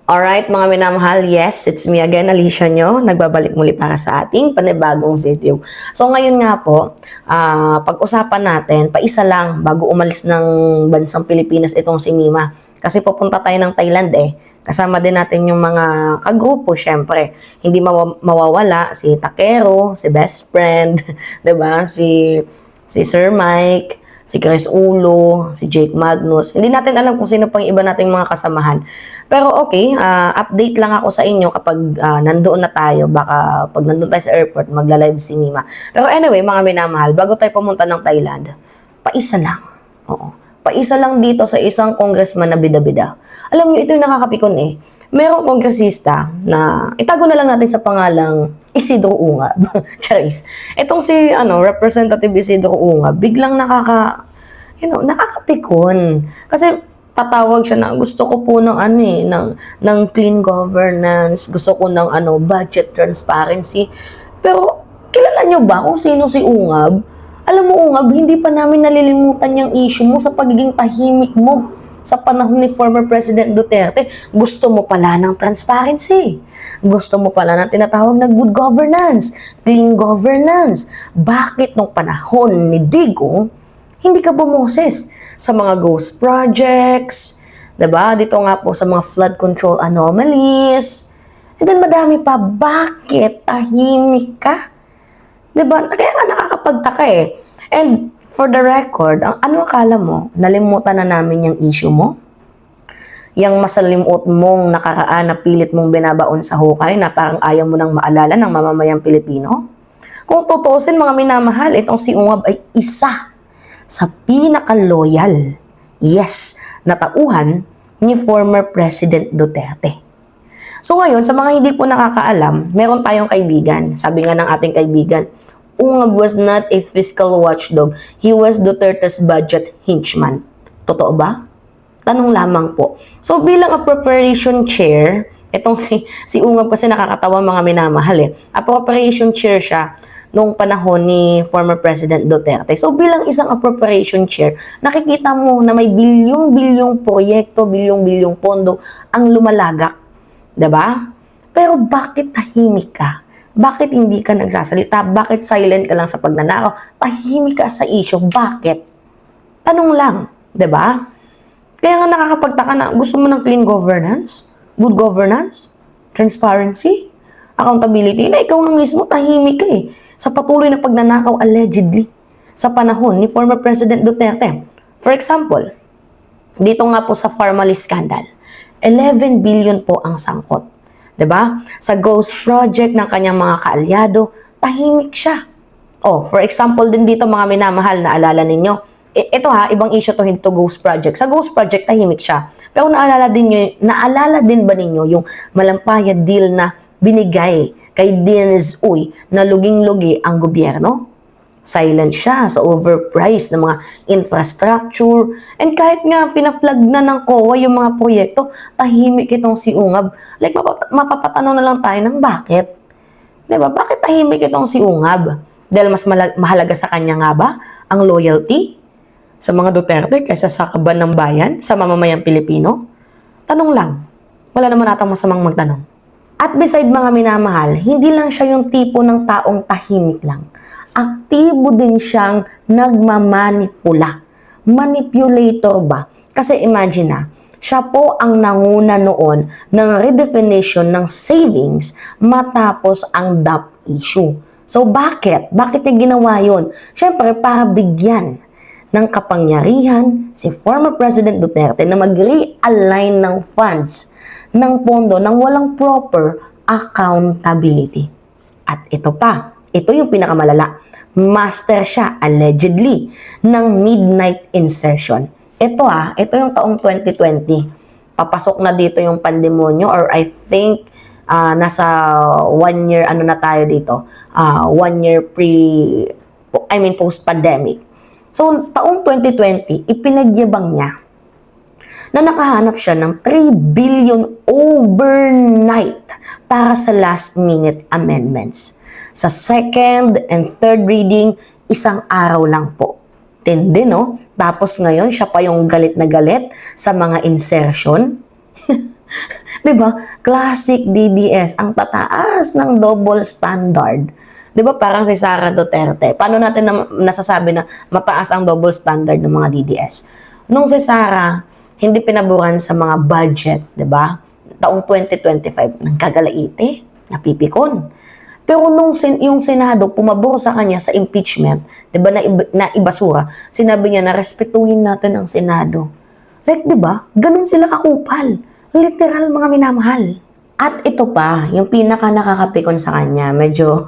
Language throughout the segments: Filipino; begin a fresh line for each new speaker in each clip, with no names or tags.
Alright mga minamahal, yes, it's me again, Alicia nyo. Nagbabalik muli para sa ating panibagong video. So ngayon nga po, pag-usapan natin, paisa lang bago umalis ng bansang Pilipinas itong si Mima. Kasi pupunta tayo ng Thailand Kasama din natin yung mga kagrupo, syempre. Hindi mawawala si Takero, si best friend, 'di ba? Si Sir Mike, si Chris Ulo, si Jake Magnus. Hindi natin alam kung sino pang iba nating mga kasamahan. Pero okay, update lang ako sa inyo kapag nandoon na tayo. Baka pag nandoon tayo sa airport, magla-live si Mima. Pero anyway, mga minamahal, bago tayo pumunta ng Thailand, paisa lang. Oo. Paisa lang dito sa isang congressman na bida-bida. Alam niyo, ito yung nakakapikon Merong kongresista na, itago na lang natin sa pangalang Isidro Ungab. Charis. Itong si, Representative Isidro Ungab, biglang nakakapikon. Kasi, tatawag siya na gusto ko po ng ng clean governance, gusto ko ng budget transparency. Pero, kilala niyo ba kung sino si Ungab? Alam mo, Ungab, hindi pa namin nalilimutan yung issue mo sa pagiging tahimik mo sa panahon ni former President Duterte. Gusto mo pala ng transparency. Gusto mo pala ng tinatawag na good governance, clean governance. Bakit nung panahon ni Digong, hindi ka bumoses sa mga ghost projects, diba? Dito nga po sa mga flood control anomalies. And then madami pa, bakit tahimik ka? Diba? Kaya nga nakakapagtaka And for the record, ano akala mo? Nalimutan na namin yung issue mo? Yang masalimot mong nakaraan na pilit mong binabaon sa hukay na parang ayaw mo nang maalala ng mamamayang Pilipino? Kung tutusin mga minamahal, itong si Ungab ay isa sa pinaka-loyal, yes, na tauhan ni former President Duterte. So ngayon, sa mga hindi po nakakaalam, meron tayong kaibigan. Sabi nga ng ating kaibigan, Ungab was not a fiscal watchdog. He was Duterte's budget henchman. Totoo ba? Tanong lamang po. So bilang appropriation chair, itong si Ungab kasi nakakatawa mga minamahal Appropriation chair siya nung panahon ni former President Duterte. So bilang isang appropriation chair, nakikita mo na may bilyong-bilyong proyekto, bilyong-bilyong pondo ang lumalagak. 'Di ba? Pero bakit tahimik ka? Bakit hindi ka nagsasalita? Bakit silent ka lang sa pagnanakaw? Tahimik ka sa issue. Bakit? Tanong lang. 'Di ba? Kaya nga nakakapagtaka na gusto mo ng clean governance, good governance, transparency, accountability, na ikaw nga mismo tahimik ka sa patuloy na pagnanakaw allegedly sa panahon ni former President Duterte. For example, dito nga po sa Pharmally scandal, 11 billion po ang sangkot. 'Di ba? Sa ghost project ng kanyang mga kaalyado, tahimik siya. For example din dito mga minamahal, na alala ninyo. Ito ibang issue to, hindi to ghost project. Sa ghost project, tahimik siya. Pero naalala din ba ninyo yung malampayad deal na binigay kay Dennis Uy na luging-lugi ang gobyerno? Silent siya sa overpriced na mga infrastructure. And kahit nga pinaflag na ng COA yung mga proyekto, tahimik itong si Ungab. Like, mapapatanong na lang tayo ng bakit. Diba? Bakit tahimik itong si Ungab? Dahil mas mahalaga sa kanya nga ba ang loyalty sa mga Duterte kaysa sa kaban ng bayan, sa mamamayang Pilipino? Tanong lang. Wala naman natang masamang magtanong. At beside mga minamahal, hindi lang siya yung tipo ng taong tahimik lang. Aktibo din siyang nagmamanipula. Manipulator ba? Kasi imagine siya po ang nanguna noon ng redefinition ng savings matapos ang DAP issue. So bakit? Bakit niya ginawa yun? Siyempre, para bigyan ng kapangyarihan si former President Duterte na mag-realign ng funds ng pondo nang walang proper accountability. At ito pa, ito yung pinakamalala. Master siya, allegedly, ng midnight insertion. Ito yung taong 2020. Papasok na dito yung pandemonyo, or I think nasa 1 year, na tayo dito? 1 year post-pandemic. So, taong 2020, ipinagyabang niya na nakahanap siya ng 3 billion overnight para sa last-minute amendments. Sa second and third reading, isang araw lang po. Tindi, no? Tapos ngayon, siya pa yung galit na galit sa mga insertion. 'Di ba? Classic DDS, ang tataas ng double standard. 'Di ba parang si Sara Duterte? Paano natin nasasabi na mataas ang double standard ng mga DDS? Nung si Sara, hindi pinaboran sa mga budget, 'di ba? Taong 2025, nang kagalaite, napipikon. Pero nung yung Senado pumabor sa kanya sa impeachment, 'di ba, na ibasura, sinabi niya na respetuhin natin ang Senado. Like, 'di ba? Ganun sila kakupal. Literal, mga minamahal. At ito pa, yung pinaka nakakapikon sa kanya, medyo,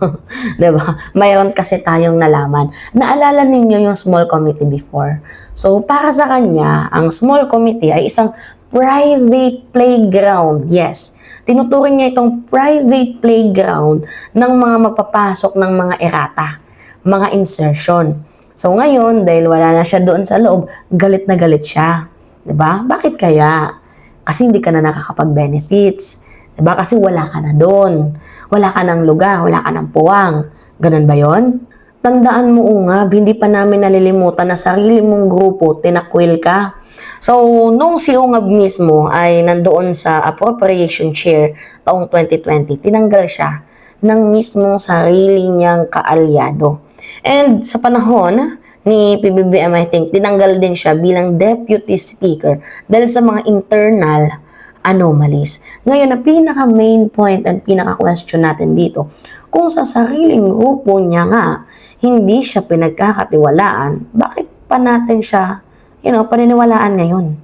'di ba? Mayroon kasi tayong nalaman. Naalala ninyo yung small committee before. So, para sa kanya, ang small committee ay isang private playground. Yes. Tinuturing niya itong private playground ng mga magpapasok ng mga errata, mga insertion. So, ngayon, dahil wala na siya doon sa loob, galit na galit siya. 'Di ba? Bakit kaya? Kasi hindi ka na nakakapag-benefits. Diba? Kasi wala ka na doon. Wala ka ng lugar, wala ka ng puwang. Ganun ba yon? Tandaan mo, Ungab, hindi pa namin nalilimutan na sarili mong grupo, tinakwil ka. So, nung si Ungab mismo ay nandoon sa appropriation chair taong 2020, tinanggal siya ng mismong sarili niyang kaalyado. And sa panahon ni PBBM, I think, tinanggal din siya bilang deputy speaker dahil sa mga internal anomalies. Ngayon, na pinaka-main point and pinaka-question natin dito, kung sa sariling grupo niya nga, hindi siya pinagkakatiwalaan, bakit pa natin siya, paniniwalaan ngayon?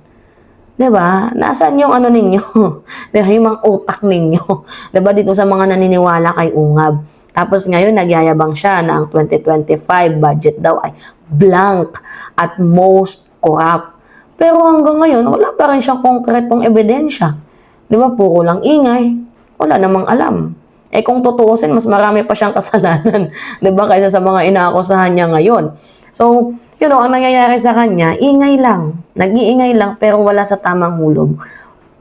'Di ba? Nasaan yung ano ninyo? 'Di ba? Yung mga utak ninyo. 'Di ba? Dito sa mga naniniwala kay Ungab. Tapos ngayon, nagyayabang siya na ang 2025 budget daw ay blank at most corrupt. Pero hanggang ngayon, wala pa rin siyang konkretong ebidensya. Di ba? Puro lang ingay. Wala namang alam. Kung tutuusin, mas marami pa siyang kasalanan. Di ba? Kaysa sa mga inaakusahan niya ngayon. So, ang nangyayari sa kanya, ingay lang. Nag-iingay lang, pero wala sa tamang hulog.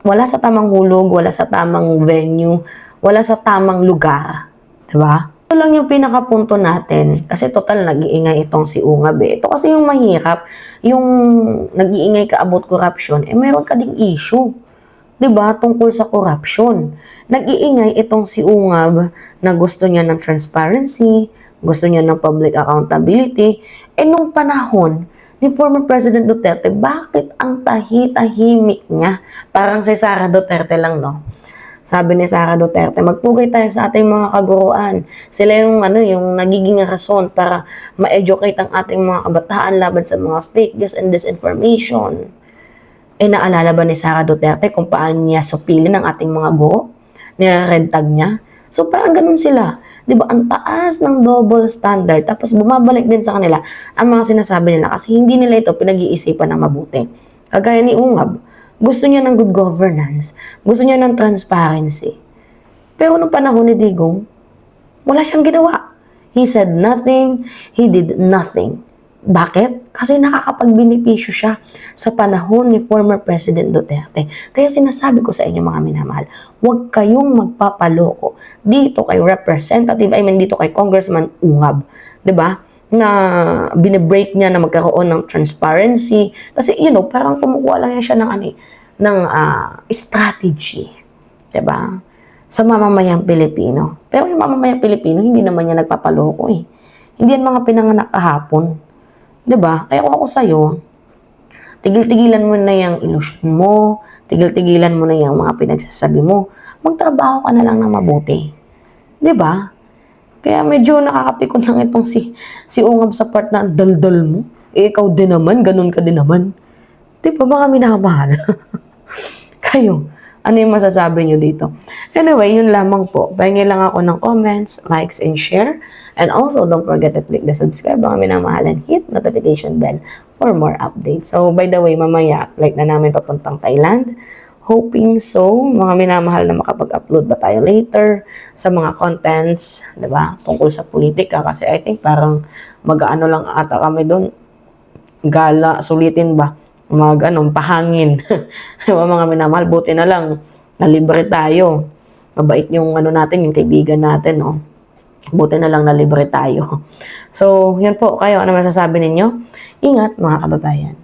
Wala sa tamang hulog, wala sa tamang venue, wala sa tamang lugar. Di ba? Ito lang yung pinakapunto natin. Kasi total, nag-iingay itong si Ungab. Ito kasi yung mahirap. Yung nag-iingay ka about corruption, meron ka ding issue. 'Di ba? Tungkol sa corruption. Nag-iingay itong si Ungab na gusto niya ng transparency, gusto niya ng public accountability. Nung panahon ni former President Duterte, bakit ang tahimik niya? Parang si Sara Duterte lang, no? Sabi ni Sara Duterte, magpugay tayo sa ating mga kaguruan. Sila yung nagiging rason para ma-educate ang ating mga kabataan laban sa mga fake news and disinformation. Naalala ba ni Sara Duterte kung paano niya supilin ang ating mga guro? Nire-red tag niya? So parang ganun sila. 'Di ba? Ang taas ng double standard. Tapos bumabalik din sa kanila ang mga sinasabi nila kasi hindi nila ito pinag-iisipan ng mabuti. Kagaya ni Ungab, gusto niya ng good governance. Gusto niya ng transparency. Pero nung panahon ni Digong, wala siyang ginawa. He said nothing. He did nothing. Bakit? Kasi nakakapagbenepisyo siya sa panahon ni former President Duterte. Kaya sinasabi ko sa inyo, mga minamahal, huwag kayong magpapaloko dito kay dito kay Congressman Ungab. 'Di ba? Na binibreak niya na magkaroon ng transparency. Kasi, parang kumukuha lang siya ng strategy. 'Di ba? Sa mamamayang Pilipino. Pero yung mamamayang Pilipino, hindi naman niya nagpapaloko eh. Hindi yan mga pinanganak kahapon. 'Di ba? Kaya kung ako sa'yo, tigil-tigilan mo na yung illusion mo, tigil-tigilan mo na yung mga pinagsasabi mo, magtrabaho ka na lang ng mabuti. 'Di ba? Kaya medyo nakakapikon lang itong si Ungab sa part na ang daldal mo. Ikaw din naman, ganun ka din naman. Di ba mga minamahal? Kayo, ano yung masasabi nyo dito? Anyway, yun lamang po. Pahingi lang ako ng comments, likes, and share. And also, don't forget to click the subscribe, mga minamahal, and hit notification bell for more updates. So, by the way, mamaya, flight na namin papuntang Thailand. Hoping so, mga minamahal na makapag-upload ba tayo later sa mga contents, di ba? Tungkol sa politika kasi I think parang mag-ano lang ata kami doon. Gala, sulitin ba? Pahangin. Di ba mga minamahal? Buti na lang, nalibre tayo. Mabait yung natin, yung kaibigan natin, no? Buti na lang nalibre tayo. So, yun po kayo. Ano masasabi ninyo? Ingat mga kababayan.